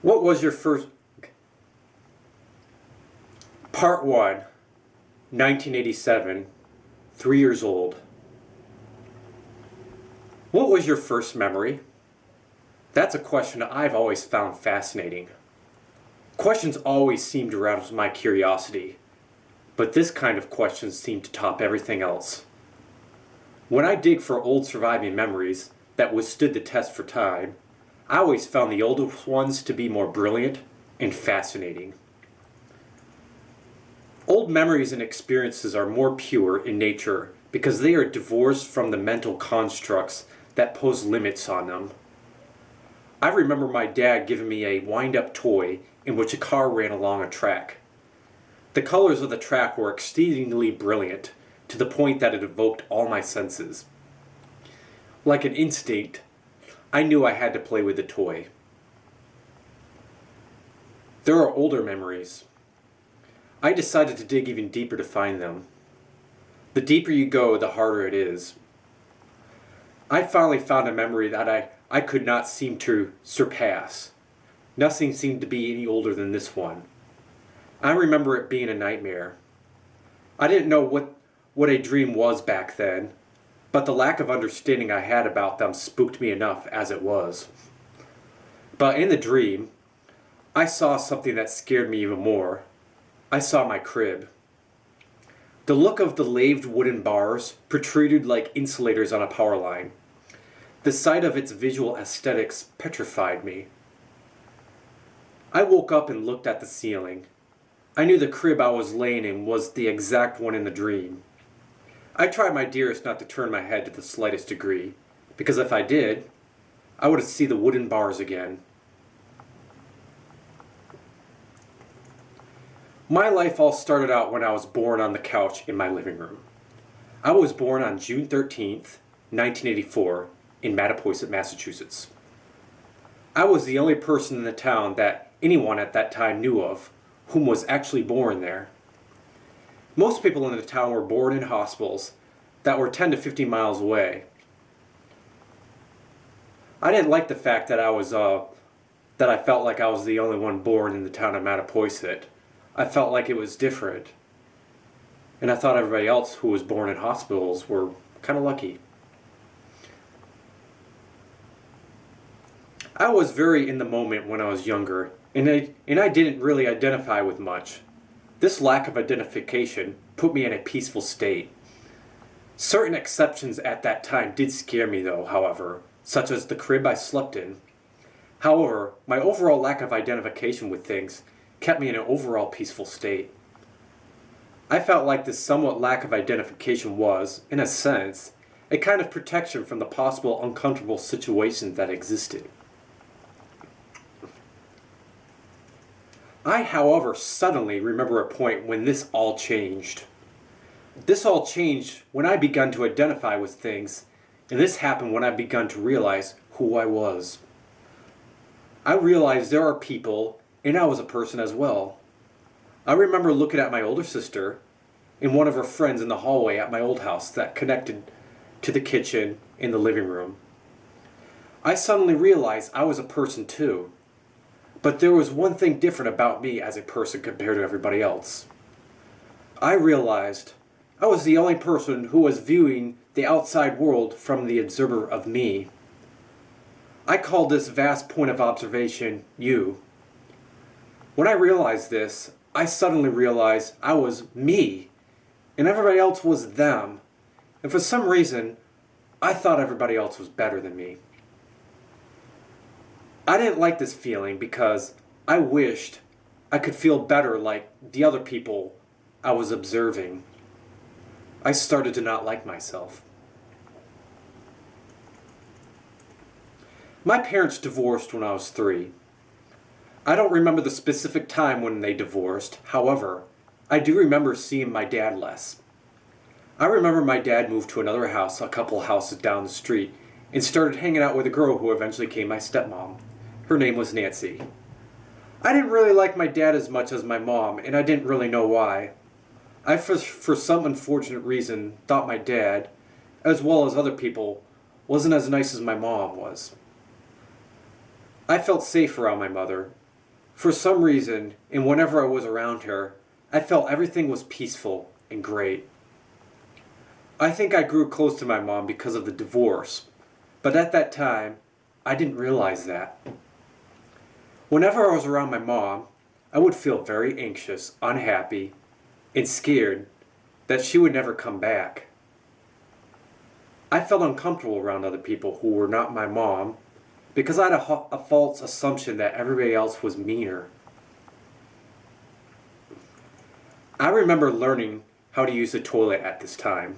What was your first... Part 1, 1987, 3 years old. What was your first memory? That's a question I've always found fascinating. Questions always seem to arouse my curiosity, but this kind of question seemed to top everything else. When I dig for old surviving memories that withstood the test for time, I always found the oldest ones to be more brilliant and fascinating. Old memories and experiences are more pure in nature because they are divorced from the mental constructs that pose limits on them. I remember my dad giving me a wind-up toy in which a car ran along a track. The colors of the track were exceedingly brilliant, to the point that it evoked all my senses. Like an instinct, I knew I had to play with the toy. There are older memories. I decided to dig even deeper to find them. The deeper you go, the harder it is. I finally found a memory that I could not seem to surpass. Nothing seemed to be any older than this one. I remember it being a nightmare. I didn't know what a dream was back then, but the lack of understanding I had about them spooked me enough as it was. But in the dream, I saw something that scared me even more. I saw my crib. The look of the lathed wooden bars protruded like insulators on a power line. The sight of its visual aesthetics petrified me. I woke up and looked at the ceiling. I knew the crib I was laying in was the exact one in the dream. I tried my dearest not to turn my head to the slightest degree, because if I did, I would see the wooden bars again. My life all started out when I was born on the couch in my living room. I was born on June 13th, 1984, in Mattapoisett, Massachusetts. I was the only person in the town that anyone at that time knew of whom was actually born there. Most people in the town were born in hospitals that were 10 to 15 miles away. I didn't like the fact that I felt like I was the only one born in the town of Mattapoisett. I felt like it was different. And I thought everybody else who was born in hospitals were kind of lucky. I was very in the moment when I was younger, and I didn't really identify with much. This lack of identification put me in a peaceful state. Certain exceptions at that time did scare me though, however, such as the crib I slept in. However, my overall lack of identification with things kept me in an overall peaceful state. I felt like this somewhat lack of identification was, in a sense, a kind of protection from the possible uncomfortable situations that existed. I, however, suddenly remember a point when this all changed. This all changed when I began to identify with things, and this happened when I began to realize who I was. I realized there are people, and I was a person as well. I remember looking at my older sister and one of her friends in the hallway at my old house that connected to the kitchen and the living room. I suddenly realized I was a person too. But there was one thing different about me as a person compared to everybody else. I realized I was the only person who was viewing the outside world from the observer of me. I called this vast point of observation you. When I realized this, I suddenly realized I was me, and everybody else was them. And for some reason, I thought everybody else was better than me. I didn't like this feeling because I wished I could feel better like the other people I was observing. I started to not like myself. My parents divorced when I was 3. I don't remember the specific time when they divorced. However, I do remember seeing my dad less. I remember my dad moved to another house a couple houses down the street and started hanging out with a girl who eventually became my stepmom. Her name was Nancy. I didn't really like my dad as much as my mom, and I didn't really know why. I, for some unfortunate reason, thought my dad, as well as other people, wasn't as nice as my mom was. I felt safe around my mother, For some reason, and whenever I was around her, I felt everything was peaceful and great. I think I grew close to my mom because of the divorce, but at that time, I didn't realize that. Whenever I was around my mom, I would feel very anxious, unhappy, and scared that she would never come back. I felt uncomfortable around other people who were not my mom because I had a false assumption that everybody else was meaner. I remember learning how to use the toilet at this time.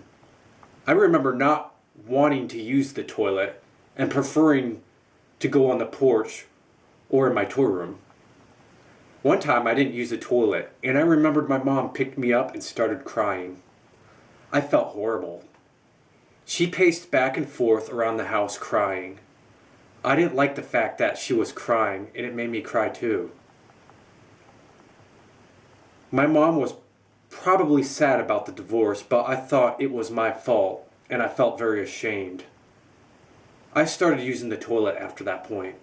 I remember not wanting to use the toilet and preferring to go on the porch or in my toy room. One time I didn't use the toilet, and I remembered my mom picked me up and started crying. I felt horrible. She paced back and forth around the house crying. I didn't like the fact that she was crying, and it made me cry too. My mom was probably sad about the divorce, but I thought it was my fault, and I felt very ashamed. I started using the toilet after that point.